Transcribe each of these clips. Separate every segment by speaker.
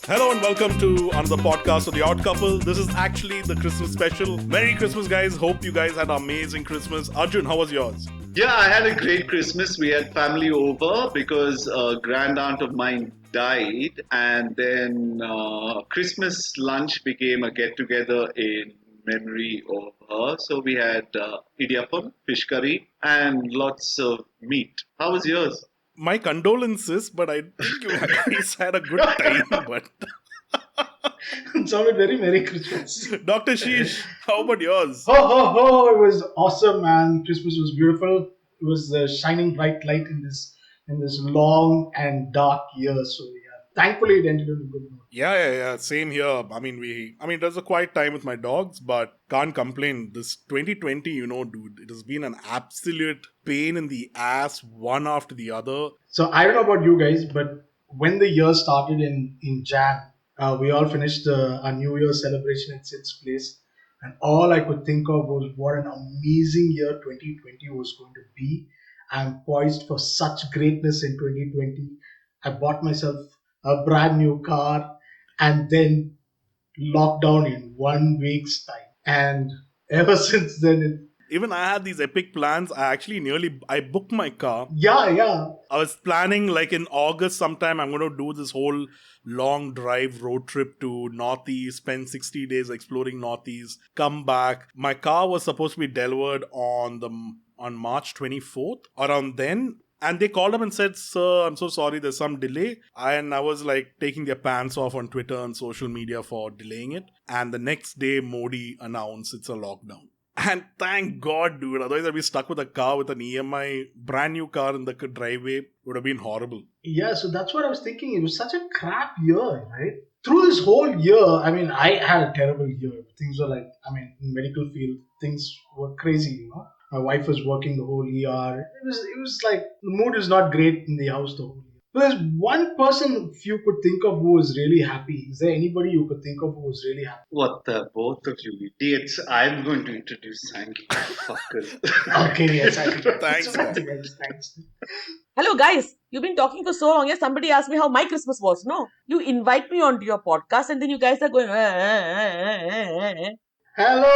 Speaker 1: Hello and welcome to another podcast of The Odd Couple. This is actually the Christmas special. Merry Christmas, guys. Hope you guys had an amazing Christmas. Arjun, how was yours?
Speaker 2: Yeah, I had a great Christmas. We had family over because a grand aunt of mine died, and then Christmas lunch became a get together in memory of her. So we had idiyappam, fish curry, and lots of meat. How was yours?
Speaker 1: My condolences, but I think you guys had a good time. But
Speaker 3: It sounded very Merry Christmas.
Speaker 1: Dr. Sheesh, how about yours?
Speaker 3: Ho ho ho! It was awesome, man. Christmas was beautiful. It was the shining bright light in this long and dark year. So yeah, thankfully it ended on a good note.
Speaker 1: Yeah. Same here. It was a quiet time with my dogs, but can't complain. This 2020, dude, it has been an absolute pain in the ass, one after the other.
Speaker 3: So I don't know about you guys, but when the year started in Jan, we all finished our New Year celebration at Sid's place, and all I could think of was what an amazing year 2020 was going to be. I'm poised for such greatness in 2020. I bought myself a brand new car, and then lockdown in 1 week's time, and ever since then,
Speaker 1: Even I had these epic plans. I booked my car.
Speaker 3: yeah.
Speaker 1: I was planning like in August sometime I'm going to do this whole long drive road trip to Northeast, spend 60 days exploring Northeast, come back. My car was supposed to be delivered on March 24th, around then. And they called up and said, "Sir, I'm so sorry, there's some delay." And I was like taking their pants off on Twitter and social media for delaying it. And the next day, Modi announced it's a lockdown. And thank God, dude. Otherwise, I'd be stuck with a car with an EMI, brand new car in the driveway. It would have been horrible.
Speaker 3: Yeah, so that's what I was thinking. It was such a crap year, right? Through this whole year, I had a terrible year. Things were like, in medical field, things were crazy. My wife was working the whole year. It was like the mood is not great in the house the whole year. But there's one person if you could think of who was really happy. Is there anybody you could think of who was really happy?
Speaker 2: What the both of you idiots? I'm going to introduce Sangeetha, fuckers.
Speaker 3: Okay, yes, I think
Speaker 1: Thanks, man.
Speaker 3: Thanks.
Speaker 4: Hello, guys. You've been talking for so long. Yeah, somebody asked me how my Christmas was. No, you invite me onto your podcast, and then you guys are going.
Speaker 3: Hello,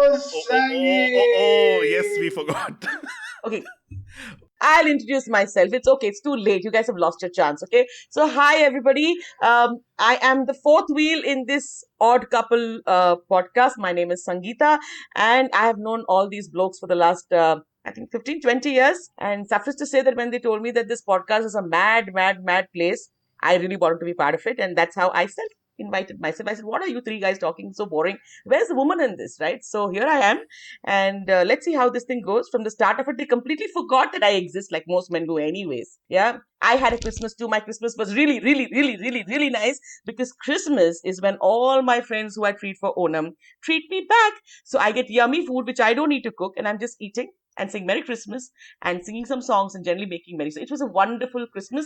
Speaker 1: Oh, yes, we
Speaker 3: Sangeet.
Speaker 1: forgot.
Speaker 4: Okay, I'll introduce myself. It's okay. It's too late. You guys have lost your chance. Okay. So, hi everybody. I am the fourth wheel in this odd couple podcast. My name is Sangeetha, and I have known all these blokes for the last. I think 15, 20 years. And suffice to say that when they told me that this podcast is a mad place, I really wanted to be part of it. And that's how I invited myself. I said, what are you three guys talking so boring? Where's the woman in this, right? So here I am. And let's see how this thing goes. From the start of it, they completely forgot that I exist, like most men do anyways. Yeah. I had a Christmas too. My Christmas was really nice because Christmas is when all my friends who I treat for Onam treat me back. So I get yummy food, which I don't need to cook, and I'm just eating and saying Merry Christmas and singing some songs and generally making merry. So it was a wonderful Christmas.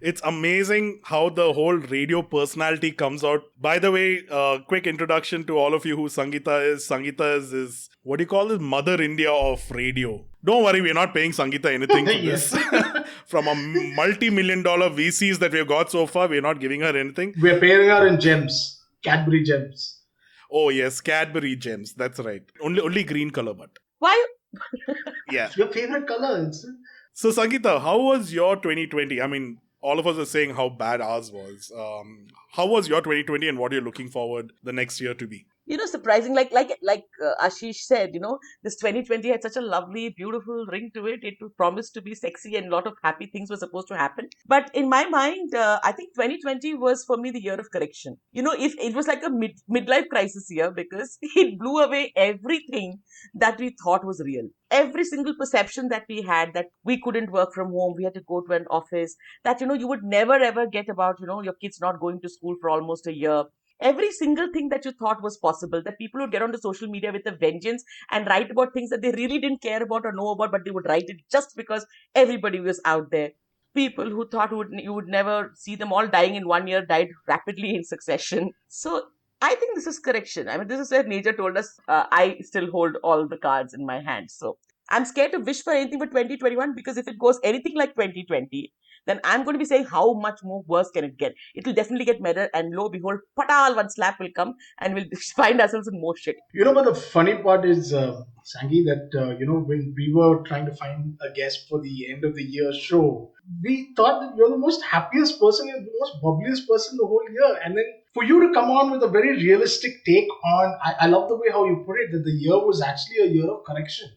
Speaker 1: It's amazing how the whole radio personality comes out. By the way, quick introduction to all of you who Sangeetha is. Sangeetha is what do you call this? Mother India of radio. Don't worry, we're not paying Sangeetha anything for
Speaker 3: Yes.
Speaker 1: this. From a multi-million-dollar VCs that we've got so far, we're not giving her anything.
Speaker 3: We're pairing her in gems, Cadbury gems.
Speaker 1: Oh yes, Cadbury gems. That's right. Only green color, but
Speaker 4: Why?
Speaker 1: yeah.
Speaker 3: It's your favorite color.
Speaker 1: So Sangeetha, how was your 2020? All of us are saying how bad ours was. How was your 2020, and what are you looking forward the next year to be?
Speaker 4: Surprising, like Ashish said, this 2020 had such a lovely, beautiful ring to it. It promised to be sexy and a lot of happy things were supposed to happen. But in my mind, I think 2020 was for me the year of correction. If it was like a midlife crisis year because it blew away everything that we thought was real. Every single perception that we had that we couldn't work from home, we had to go to an office, that, you would never ever get about, your kids not going to school for almost a year. Every single thing that you thought was possible, that people would get onto social media with a vengeance and write about things that they really didn't care about or know about, but they would write it just because everybody was out there. People who thought you would never see them all dying in 1 year died rapidly in succession. So I think this is correction. This is where nature told us I still hold all the cards in my hand. So I'm scared to wish for anything for 2021 because if it goes anything like 2020, then I'm going to be saying how much more worse can it get. It will definitely get better, and lo behold, patal, one slap will come, and we'll find ourselves in more shit.
Speaker 3: But the funny part is, Sangi, that when we were trying to find a guest for the end of the year show, we thought that you're the most happiest person and the most bubbliest person the whole year. And then for you to come on with a very realistic take on, I love the way how you put it, that the year was actually a year of correction.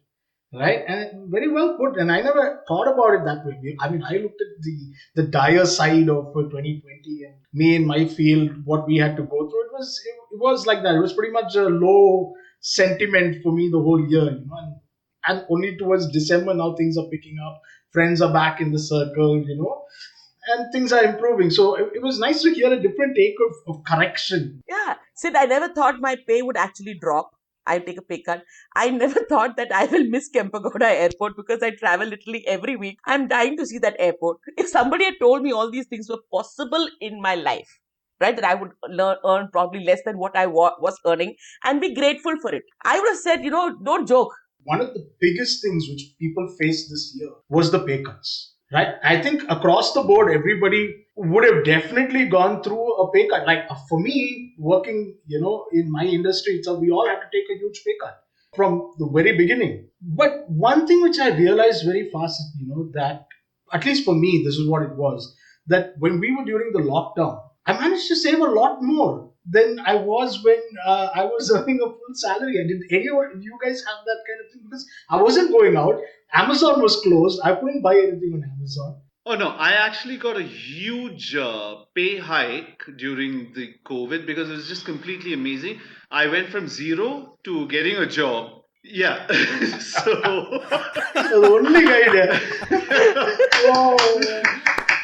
Speaker 3: Right, and very well put. And I never thought about it that way. I mean, I looked at the dire side of 2020 and me in my field, what we had to go through. It was like that. It was pretty much a low sentiment for me the whole year, and only towards December now things are picking up. Friends are back in the circle, and things are improving. So it was nice to hear a different take of correction.
Speaker 4: Yeah, Sid, I never thought my pay would actually drop. I take a pay cut. I never thought that I will miss Kempagoda Airport because I travel literally every week. I'm dying to see that airport. If somebody had told me all these things were possible in my life, right, that I would earn probably less than what I was earning and be grateful for it, I would have said, don't joke.
Speaker 3: One of the biggest things which people faced this year was the pay cuts. Right? I think across the board, everybody would have definitely gone through a pay cut. Like for me, working, in my industry, so we all had to take a huge pay cut from the very beginning. But one thing which I realized very fast, that at least for me, this is what it was, that when we were during the lockdown, I managed to save a lot more than I was when I was earning a full salary. And did anyone, you guys have that kind of thing? Because I wasn't going out. Amazon was closed. I couldn't buy anything on Amazon.
Speaker 2: Oh no, I actually got a huge pay hike during the COVID because it was just completely amazing. I went from zero to getting a job. Yeah. So
Speaker 3: The only guy there. Wow.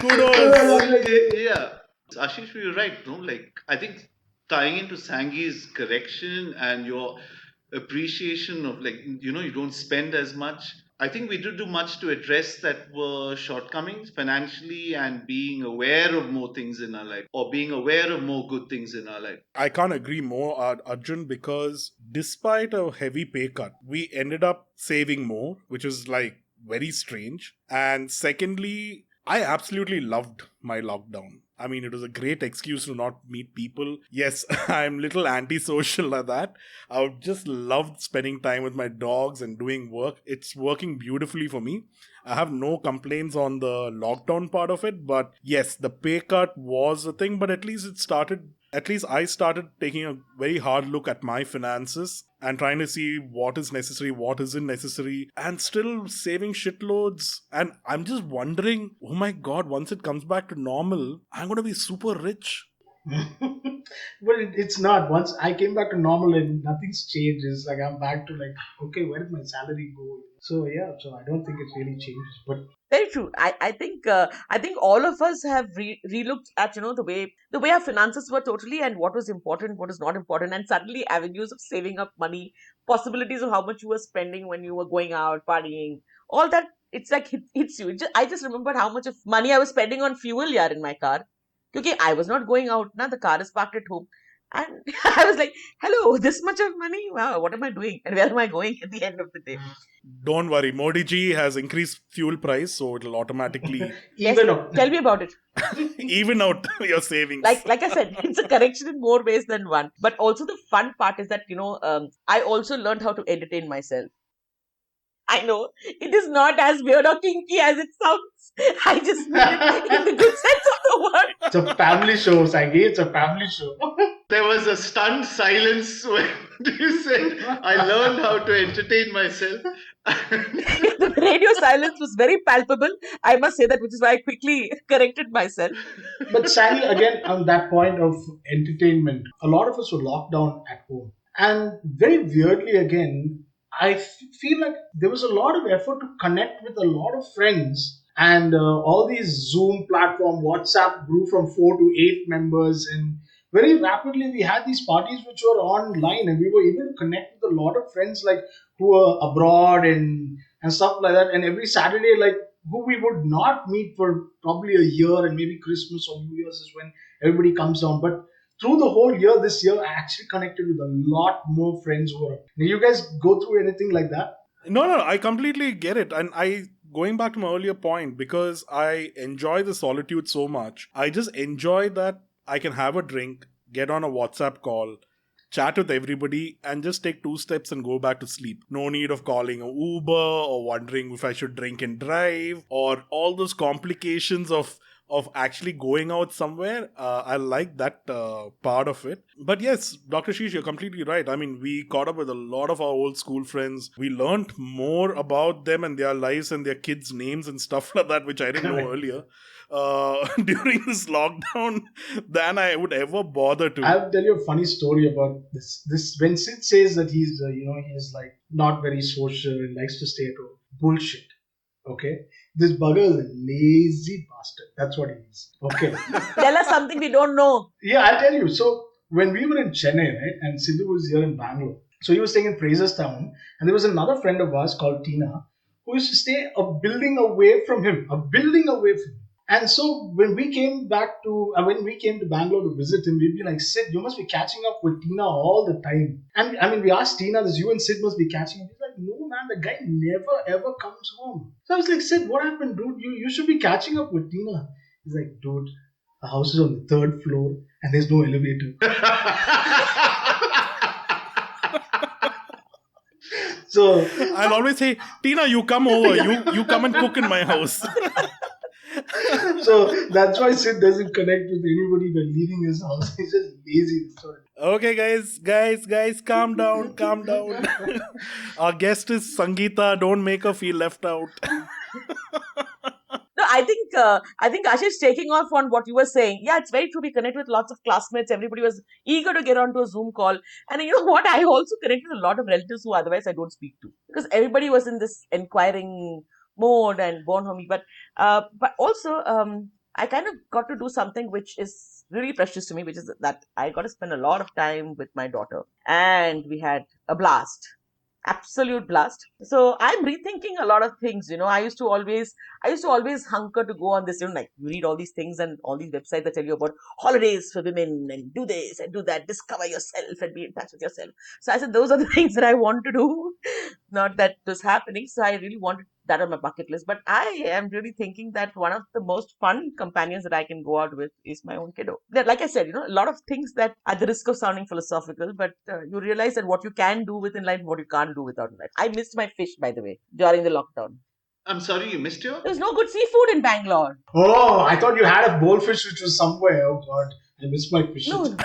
Speaker 1: Kudos.
Speaker 2: yeah. Ashish, you're right. No, like I think tying into Sangi's correction and your appreciation of you don't spend as much. I think we did do much to address that were shortcomings financially and being aware of more things in our life or being aware of more good things in our life.
Speaker 1: I can't agree more, Arjun, because despite a heavy pay cut, we ended up saving more, which is like very strange. And secondly, I absolutely loved my lockdown. I mean, it was a great excuse to not meet people. Yes, I'm little antisocial at that. I would just love spending time with my dogs and doing work. It's working beautifully for me. I have no complaints on the lockdown part of it, but yes, the pay cut was a thing, but at least I started taking a very hard look at my finances and trying to see what is necessary, what isn't necessary, and still saving shitloads. And I'm just wondering, oh my god, once it comes back to normal, I'm gonna be super rich.
Speaker 3: But it's not. Once I came back to normal and nothing's changed, it's like I'm back to like, okay, where did my salary go? So yeah, so I don't think it really changes. But
Speaker 4: Very true. I think all of us have relooked at the way our finances were totally, and what was important, what is not important, and suddenly avenues of saving up money, possibilities of how much you were spending when you were going out partying, all that, it's like hits you. I just remembered how much of money I was spending on fuel in my car. Okay, I was not going out. Now the car is parked at home, and I was like, "Hello, this much of money? Wow, what am I doing? And where am I going at the end of the day?"
Speaker 1: Don't worry, Modi ji has increased fuel price, so it'll automatically
Speaker 4: Yes,
Speaker 3: even though
Speaker 4: tell me about it.
Speaker 1: even out your savings.
Speaker 4: Like I said, it's a correction in more ways than one. But also the fun part is that I also learned how to entertain myself. I know it is not as weird or kinky as it sounds. I just mean it in the good sense of the word.
Speaker 3: it's a family show, Sangi. It's a family show.
Speaker 2: There was a stunned silence when you said, I learned how to entertain myself.
Speaker 4: The radio silence was very palpable. I must say that, which is why I quickly corrected myself.
Speaker 3: But Sally, again, on that point of entertainment, a lot of us were locked down at home. And very weirdly, again, feel like there was a lot of effort to connect with a lot of friends. And all these Zoom platform, WhatsApp grew from 4 to 8 members. And very rapidly, we had these parties which were online. And we were able to connect with a lot of friends like who were abroad and stuff like that. And every Saturday, like who we would not meet for probably a year, and maybe Christmas or New Year's is when everybody comes down. But through the whole year, this year, I actually connected with a lot more friends who are. Did you guys go through anything like that?
Speaker 1: No, I completely get it. And going back to my earlier point, because I enjoy the solitude so much, I just enjoy that I can have a drink, get on a WhatsApp call, chat with everybody, and just take two steps and go back to sleep. No need of calling a Uber or wondering if I should drink and drive or all those complications of actually going out somewhere. I like that part of it. But yes, Dr. Sheesh, you're completely right. I mean, we caught up with a lot of our old school friends. We learned more about them and their lives and their kids' names and stuff like that, which I didn't know earlier. During this lockdown than I would ever bother to.
Speaker 3: I'll tell you a funny story about this. This when Sid says that he's like not very social and likes to stay at home. Bullshit. Okay, this bugger is a lazy bastard. That's what he is. Okay.
Speaker 4: Tell us something we don't know.
Speaker 3: Yeah, I'll tell you. So when we were in Chennai, right, and Sidhu was here in Bangalore, so he was staying in Fraser's Town, and there was another friend of ours called Tina who used to stay a building away from him, a building away from him. And so when we came to Bangalore to visit him, we'd be like, Sid, you must be catching up with Tina all the time. And I mean, we asked Tina, this you and Sid must be catching up. He's like, no man, the guy never ever comes home. So I was like, Sid, what happened, dude? You should be catching up with Tina. He's like, dude, the house is on the third floor and there's no elevator. So
Speaker 1: I'll always say, Tina, you come over. You come and cook in my house.
Speaker 3: So that's why Sid doesn't connect with anybody by leaving his house. He's just lazy. Sorry.
Speaker 1: Okay, guys, calm down. Our guest is Sangeetha. Don't make her feel left out.
Speaker 4: No, I think Ashish, taking off on what you were saying. Yeah, it's very true. We connect with lots of classmates. Everybody was eager to get onto a Zoom call. And you know what? I also connect with a lot of relatives who otherwise I don't speak to. Because everybody was in this inquiring mode and born homie. But also, I kind of got to do something which is really precious to me, which is that I got to spend a lot of time with my daughter. And we had a blast. Absolute blast. So I'm rethinking a lot of things. I used to always hunker to go on this, like you read all these things and all these websites that tell you about holidays for women and do this and do that, discover yourself and be in touch with yourself. So I said, those are the things that I want to do. Not that it was happening. So I really wanted that on my bucket list. But I am really thinking that one of the most fun companions that I can go out with is my own kiddo. That, like I said, a lot of things that at the risk of sounding philosophical, but you realize that what you can do within life, what you can't do without life. I missed my fish, by the way, during the lockdown.
Speaker 2: I'm sorry, you missed your?
Speaker 4: There's no good seafood in Bangalore.
Speaker 3: Oh, I thought you had a goldfish which was somewhere. Oh God, I missed my fish.
Speaker 4: No.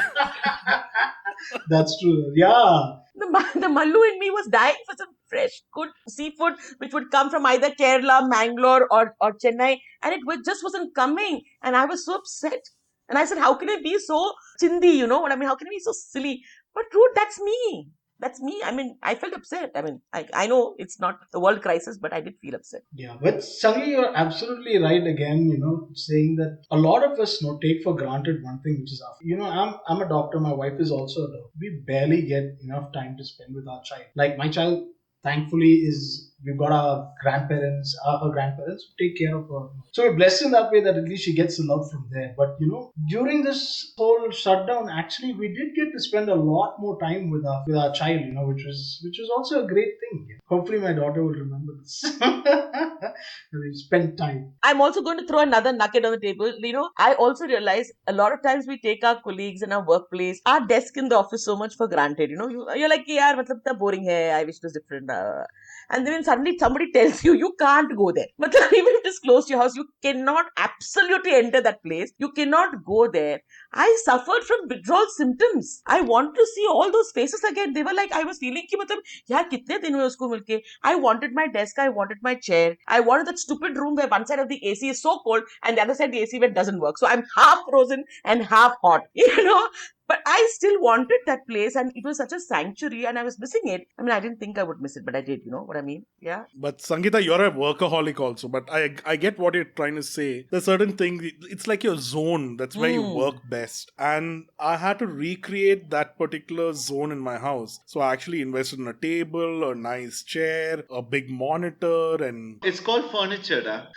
Speaker 3: That's true. Yeah.
Speaker 4: The Mallu in me was dying for some fresh, good seafood, which would come from either Kerala, Mangalore, or Chennai, and just wasn't coming. And I was so upset. And I said, how can I be so chindi? You know what I mean? How can I be so silly? But dude, that's me. That's me. I mean, I felt upset. I mean, I know it's not the world crisis, but I did feel upset.
Speaker 3: Yeah, but Sangi, you're absolutely right again, saying that a lot of us take for granted one thing, which is I'm a doctor, my wife is also a doctor. We barely get enough time to spend with our child. Like my child, thankfully, we've got our grandparents who take care of her. So we're blessed in that way that at least she gets the love from there. But during this whole shutdown, actually we did get to spend a lot more time with our child, which was also a great thing. Hopefully my daughter will remember this. We spent time.
Speaker 4: I'm also going to throw another nugget on the table. I also realize a lot of times we take our colleagues in our workplace, our desk in the office so much for granted. You're like, yaar, matlab, itna boring hai. I wish it was different. And then suddenly somebody tells you can't go there. But even if it's close to your house, you cannot absolutely enter that place. You cannot go there. I suffered from withdrawal symptoms. I want to see all those faces again. They were like, I was feeling ki matlab, yaar, kitne din hue usko milke. I wanted my desk. I wanted my chair. I wanted that stupid room where one side of the AC is so cold and the other side the AC vent doesn't work. So I'm half frozen and half hot. But I still wanted that place and it was such a sanctuary and I was missing it. I mean, I didn't think I would miss it, but I did. You know what I mean? Yeah.
Speaker 1: But Sangeetha, you're a workaholic also. But I get what you're trying to say. There's certain things, it's like your zone. That's where you work best. And I had to recreate that particular zone in my house. So I actually invested in a table, a nice chair, a big monitor and...
Speaker 2: It's called furniture,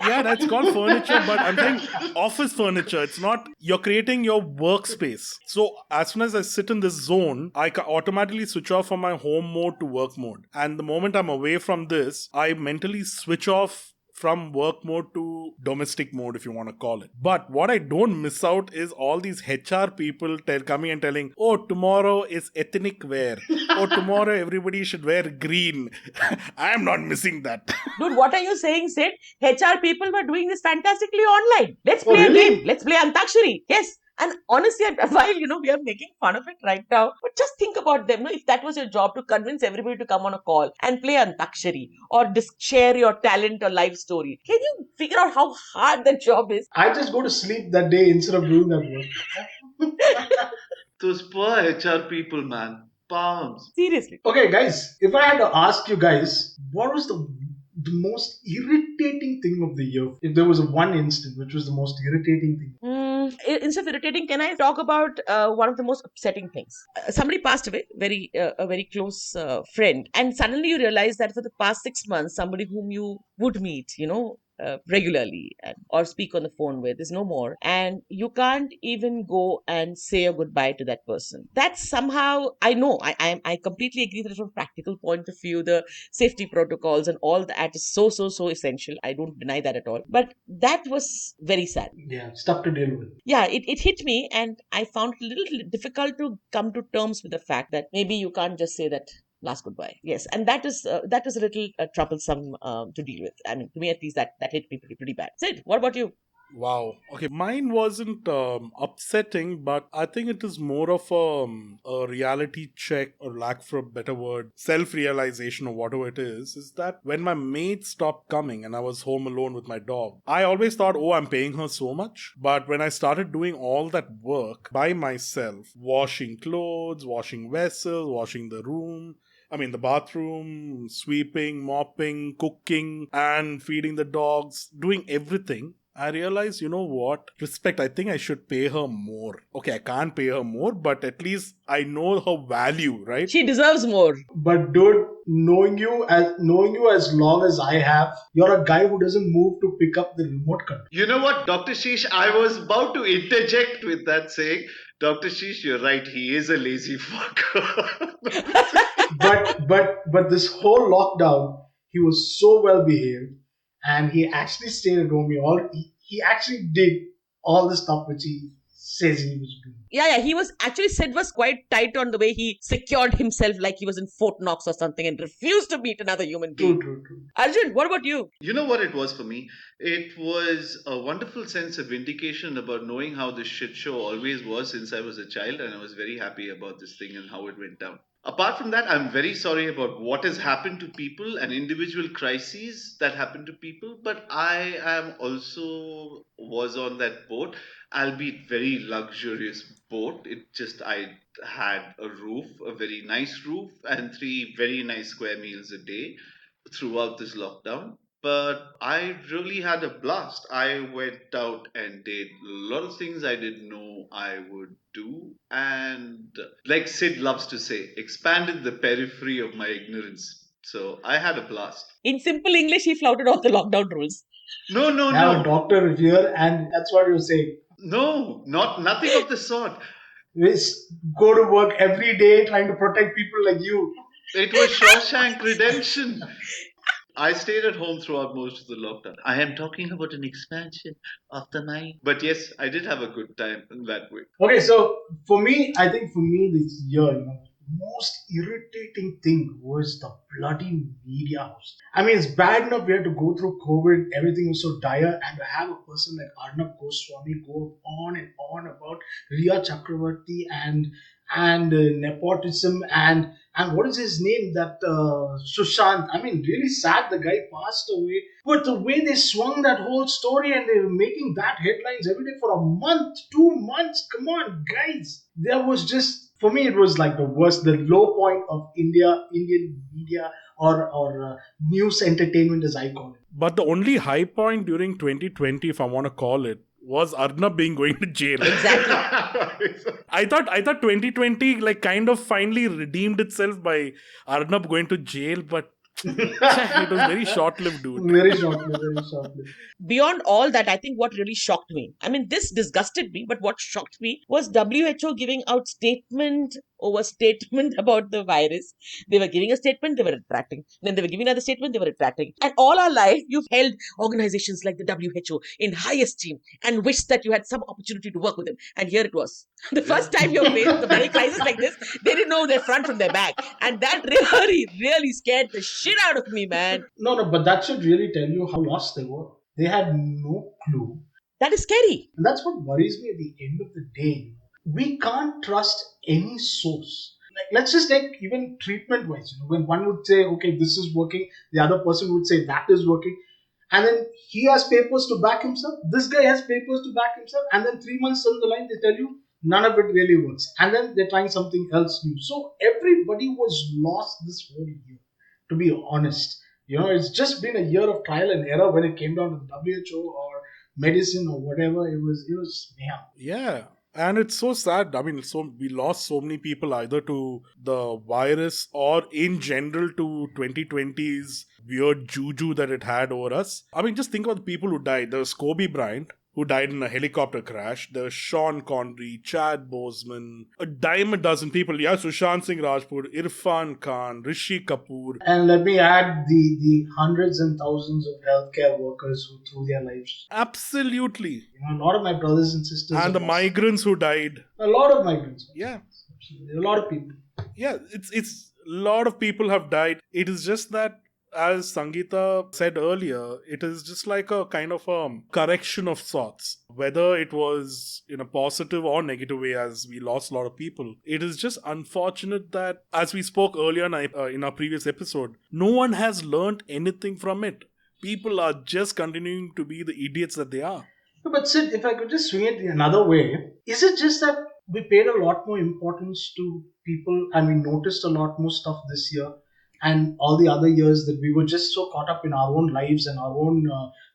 Speaker 1: Yeah, that's called furniture, but I'm saying office furniture. It's not, you're creating your workspace. So as soon as I sit in this zone, I automatically switch off from my home mode to work mode. And the moment I'm away from this, I mentally switch off from work mode to domestic mode, if you want to call it. But what I don't miss out is all these HR people coming and telling, oh, tomorrow is ethnic wear. Oh, tomorrow everybody should wear green. I am not missing that.
Speaker 4: Dude, what are you saying, Sid? HR people were doing this fantastically online. Let's
Speaker 3: Oh,
Speaker 4: play a
Speaker 3: really?
Speaker 4: game. Let's play Antakshari. Yes. And honestly, while we are making fun of it right now, but just think about them. No, if that was your job to convince everybody to come on a call and play Antakshari or share your talent or life story, can you figure out how hard that job is?
Speaker 3: I just go to sleep that day instead of doing that work.
Speaker 2: Those poor HR people, man. Palms.
Speaker 4: Seriously.
Speaker 3: Okay, guys, if I had to ask you guys, what was the most irritating thing of the year? If there was one instant, which was the most irritating thing?
Speaker 4: Instead of irritating, can I talk about one of the most upsetting things? Somebody passed away, a very close friend, and suddenly you realize that for the past 6 months, somebody whom you would meet, regularly or speak on the phone with is no more, and you can't even go and say a goodbye to that person. That's somehow, I know, I completely agree that from a practical point of view, the safety protocols and all that is so essential. I don't deny that at all. But that was very sad.
Speaker 3: Yeah, stuff to deal with.
Speaker 4: Yeah, it hit me, and I found it a little difficult to come to terms with the fact that maybe you can't just say that last goodbye. Yes, and that is a little troublesome to deal with. I mean, to me at least, that hit me pretty bad. Sid, what about you?
Speaker 1: Wow. Okay, mine wasn't upsetting, but I think it is more of a reality check, or lack for a better word, self-realization or whatever it is that when my maid stopped coming and I was home alone with my dog, I always thought, oh, I'm paying her so much. But when I started doing all that work by myself, washing clothes, washing vessels, washing the bathroom, sweeping, mopping, cooking, and feeding the dogs, doing everything, I realized, you know what? Respect, I think I should pay her more. Okay, I can't pay her more, but at least I know her value, right?
Speaker 4: She deserves more.
Speaker 3: But dude, knowing you as long as I have, you're a guy who doesn't move to pick up the remote control.
Speaker 2: You know what, Dr. Sheesh, I was about to interject with that saying, Dr. Sheesh, you're right, he is a lazy fucker.
Speaker 3: But this whole lockdown, he was so well behaved, and he actually stayed at home. He actually did all the stuff which he says he was doing.
Speaker 4: Yeah, he was actually, Sid was quite tight on the way he secured himself like he was in Fort Knox or something and refused to meet another human being.
Speaker 3: True.
Speaker 4: Arjun, what about you?
Speaker 2: You know what it was for me? It was a wonderful sense of vindication about knowing how this shit show always was since I was a child, and I was very happy about this thing and how it went down. Apart from that, I'm very sorry about what has happened to people and individual crises that happened to people, but I am also was on that boat, albeit very luxurious boat. It just I had a roof, a very nice roof, and three very nice square meals a day throughout this lockdown. But I really had a blast. I went out and did a lot of things I didn't know I would do. And like Sid loves to say, expanded the periphery of my ignorance. So I had a blast.
Speaker 4: In simple English, he flouted all the lockdown rules.
Speaker 2: No, no,
Speaker 3: I have a
Speaker 2: no.
Speaker 3: doctor here, and that's what you're saying.
Speaker 2: No, not nothing of the sort.
Speaker 3: We go to work every day trying to protect people like you.
Speaker 2: It was Shawshank Redemption. I stayed at home throughout most of the lockdown. I am talking about an expansion of the mind. But yes, I did have a good time in that way.
Speaker 3: Okay, so I think for me this year, most irritating thing was the bloody media house. I mean, it's bad enough we had to go through COVID, everything was so dire, and to have a person like Arnab Goswami go on and on about Riya Chakravarti and nepotism and what is his name, that Sushant. I mean, really sad the guy passed away, but the way they swung that whole story and they were making that headlines every day for a month, 2 months, come on guys, there was just, for me it was like the worst, the low point of Indian media or news entertainment as I call it.
Speaker 1: But the only high point during 2020, if I want to call it, was Arnab being going to jail.
Speaker 4: Exactly.
Speaker 1: I thought 2020 like kind of finally redeemed itself by Arnab going to jail, but It was very short lived, dude.
Speaker 3: Very shortly, very shortly.
Speaker 4: Beyond all that, I think what really shocked me, I mean, this disgusted me, but what shocked me was WHO giving out statement over statement about the virus. They were giving a statement, they were retracting. Then they were giving another statement, they were retracting. And all our life, you've held organizations like the WHO in high esteem and wished that you had some opportunity to work with them. And here it was. The first time you faced the bloody crisis like this, they didn't know their front from their back. And that really, really scared the shit out of me, man.
Speaker 3: No, no, but that should really tell you how lost they were. They had no clue.
Speaker 4: That is scary.
Speaker 3: And that's what worries me at the end of the day. We can't trust any source. Like, let's just take even treatment wise, when one would say, okay, this is working, the other person would say that is working. And then he has papers to back himself. This guy has papers to back himself. And then 3 months down the line, they tell you none of it really works. And then they're trying something else new. So everybody was lost this whole year, to be honest. It's just been a year of trial and error when it came down to the WHO or medicine or whatever. It was mayhem.
Speaker 1: Yeah. And it's so sad. I mean, so we lost so many people either to the virus or in general to 2020's weird juju that it had over us. I mean, just think about the people who died. There was Kobe Bryant, who died in a helicopter crash. There was Sean Connery, Chad Boseman, a dime a dozen people. Yeah, Sushant Singh Rajput, Irfan Khan, Rishi Kapoor.
Speaker 3: And let me add the hundreds and thousands of healthcare workers who threw their lives.
Speaker 1: Absolutely.
Speaker 3: A lot of my brothers and sisters.
Speaker 1: And the migrants who died.
Speaker 3: A lot of migrants.
Speaker 1: Yeah.
Speaker 3: A lot of people.
Speaker 1: Yeah, it's a lot of people have died. It is just that, as Sangeetha said earlier, it is just like a kind of a correction of sorts. Whether it was in a positive or negative way, as we lost a lot of people, it is just unfortunate that, as we spoke earlier in our previous episode, no one has learned anything from it. People are just continuing to be the idiots that they are.
Speaker 3: But Sid, if I could just swing it another way, is it just that we paid a lot more importance to people and we noticed a lot more stuff this year and all the other years that we were just so caught up in our own lives and our own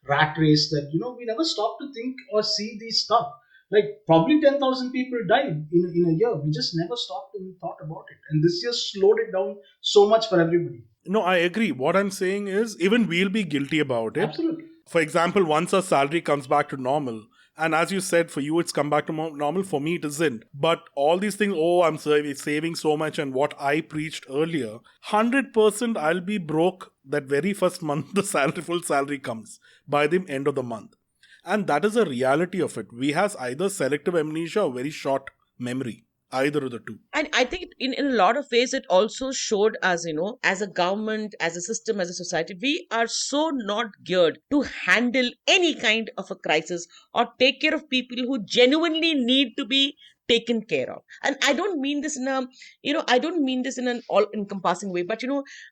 Speaker 3: rat race that, we never stopped to think or see these stuff. Like probably 10,000 people died in a year. We just never stopped and thought about it. And this year slowed it down so much for everybody.
Speaker 1: No, I agree. What I'm saying is, even we'll be guilty about it.
Speaker 3: Absolutely.
Speaker 1: For example, once our salary comes back to normal, and as you said, for you it's come back to normal, for me it isn't. But all these things, I'm saving so much, and what I preached earlier, 100% I'll be broke that very first month the full salary comes by the end of the month. And that is a reality of it. We have either selective amnesia or very short memory. Either of the two.
Speaker 4: And I think in a lot of ways, it also showed us, as a government, as a system, as a society, we are so not geared to handle any kind of a crisis or take care of people who genuinely need to be taken care of. And I don't mean this in a, I don't mean this in an all encompassing way, but,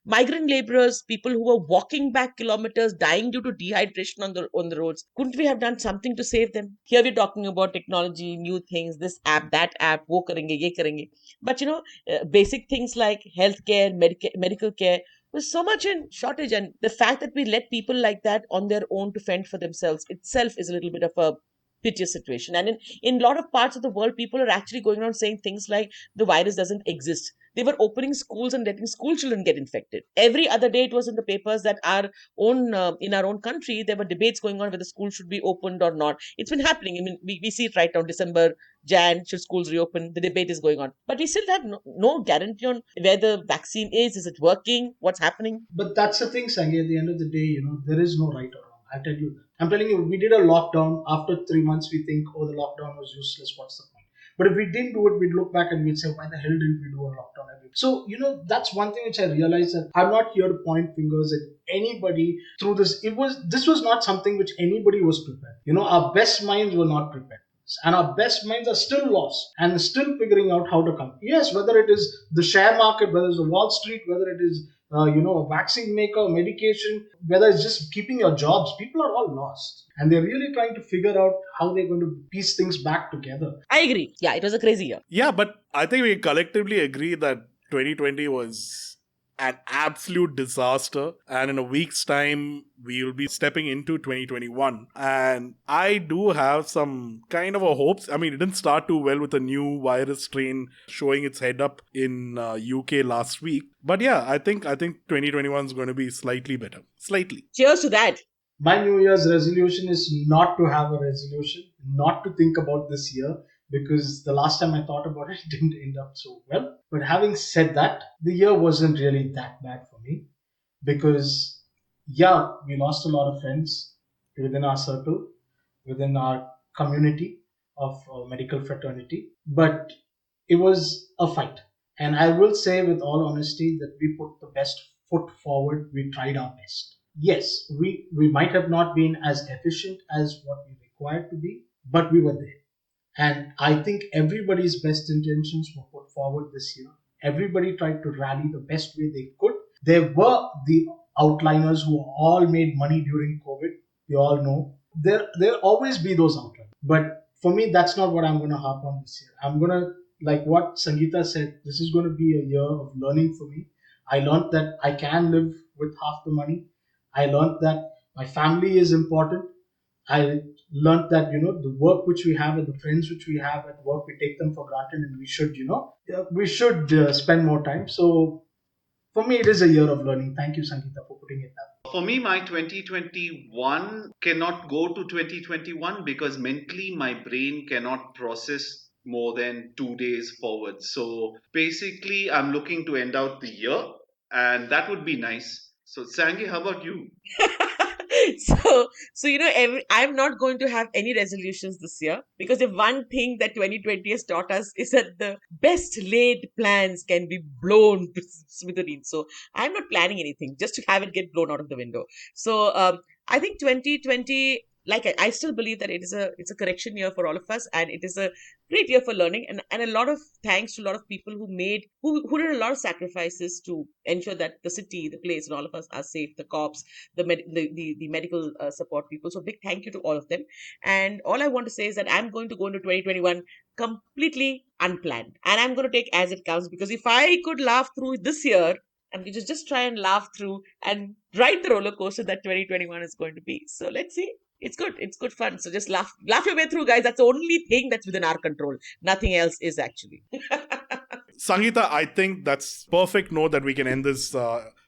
Speaker 4: migrant laborers, people who were walking back kilometers, dying due to dehydration on the roads, couldn't we have done something to save them? Here we're talking about technology, new things, this app, that app, wo karenge, ye karenge. But, basic things like healthcare, medical care was so much in shortage. And the fact that we let people like that on their own to fend for themselves itself is a little bit of a piteous situation. And in a lot of parts of the world, people are actually going around saying things like the virus doesn't exist. They were opening schools and letting school children get infected. Every other day, it was in the papers that in our own country, there were debates going on whether schools should be opened or not. It's been happening. I mean, we see it right now, December, Jan, should schools reopen? The debate is going on. But we still have no guarantee on where the vaccine is it working, what's happening?
Speaker 3: But that's the thing, Sangi. At the end of the day, there is no right or wrong. I'll tell you that. I'm telling you, we did a lockdown. After 3 months, we think, the lockdown was useless. What's the point? But if we didn't do it, we'd look back and we'd say, why the hell didn't we do a lockdown? So, that's one thing which I realized, that I'm not here to point fingers at anybody through this. This was not something which anybody was prepared. Our best minds were not prepared. And our best minds are still lost and still figuring out how to come. Yes, whether it is the share market, whether it's the Wall Street, whether it is a vaccine maker, medication, whether it's just keeping your jobs, people are all lost. And they're really trying to figure out how they're going to piece things back together.
Speaker 4: I agree. Yeah, it was a crazy year.
Speaker 1: Yeah, but I think we collectively agree that 2020 was an absolute disaster. And in a week's time, we will be stepping into 2021. And I do have some kind of a hopes. I mean, it didn't start too well with a new virus strain showing its head up in UK last week. But yeah, I think 2021 is going to be slightly better. Slightly.
Speaker 4: Cheers to that.
Speaker 3: My New Year's resolution is not to have a resolution, not to think about this year, because the last time I thought about it, it didn't end up so well. But having said that, the year wasn't really that bad for me because, yeah, we lost a lot of friends within our circle, within our community of medical fraternity, but it was a fight. And I will say with all honesty that we put the best foot forward, we tried our best. Yes, we might have not been as efficient as what we required to be, but we were there. And I think everybody's best intentions were put forward this year. Everybody tried to rally the best way they could. There were the outliners who all made money during COVID. We all know. There'll always be those outliners. But for me, that's not what I'm going to harp on this year. I'm going to, like what Sangeetha said, this is going to be a year of learning for me. I learned that I can live with half the money. I learned that my family is important. I learned that the work which we have and the friends which we have at work, we take them for granted, and we should spend more time. So for me, it is a year of learning. Thank you, Sangeetha, for putting it down.
Speaker 2: For me, my 2021 cannot go to 2021 because mentally my brain cannot process more than 2 days forward. So basically, I'm looking to end out the year, and that would be nice. So, Sangi, how about you?
Speaker 4: I'm not going to have any resolutions this year because if one thing that 2020 has taught us is that the best laid plans can be blown to smithereens. So I'm not planning anything just to have it get blown out of the window. So I think 2020, like I still believe that it's a correction year for all of us, and it is a great year for learning, and a lot of thanks to a lot of people who did a lot of sacrifices to ensure that the city, the place, and all of us are safe. The cops, the medical support people. So big thank you to all of them. And all I want to say is that I'm going to go into 2021 completely unplanned, and I'm going to take as it comes, because if I could laugh through this year, I'm going to just try and laugh through and ride the roller coaster that 2021 is going to be. So let's see. It's good. It's good fun. So just laugh your way through, guys. That's the only thing that's within our control. Nothing else is actually.
Speaker 1: Sangeetha, I think that's perfect note that we can end this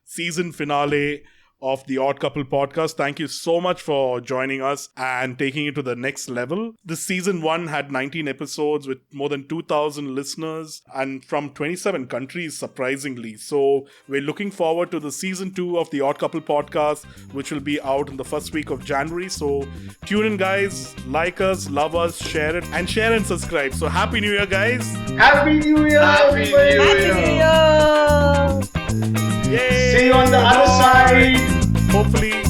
Speaker 1: season finale of the Odd Couple podcast. Thank you so much for joining us and taking it to the next level. This season 1 had 19 episodes with more than 2,000 listeners and from 27 countries, surprisingly. So we're looking forward to the season 2 of the Odd Couple podcast, which will be out in the first week of January. So tune in, guys. Like us, love us, share it, and subscribe. So Happy New Year, guys.
Speaker 3: Happy New Year!
Speaker 2: Happy New
Speaker 3: everybody.
Speaker 2: Year!
Speaker 4: Happy New Year!
Speaker 1: Yay!
Speaker 3: See you on the other side.
Speaker 1: Hopefully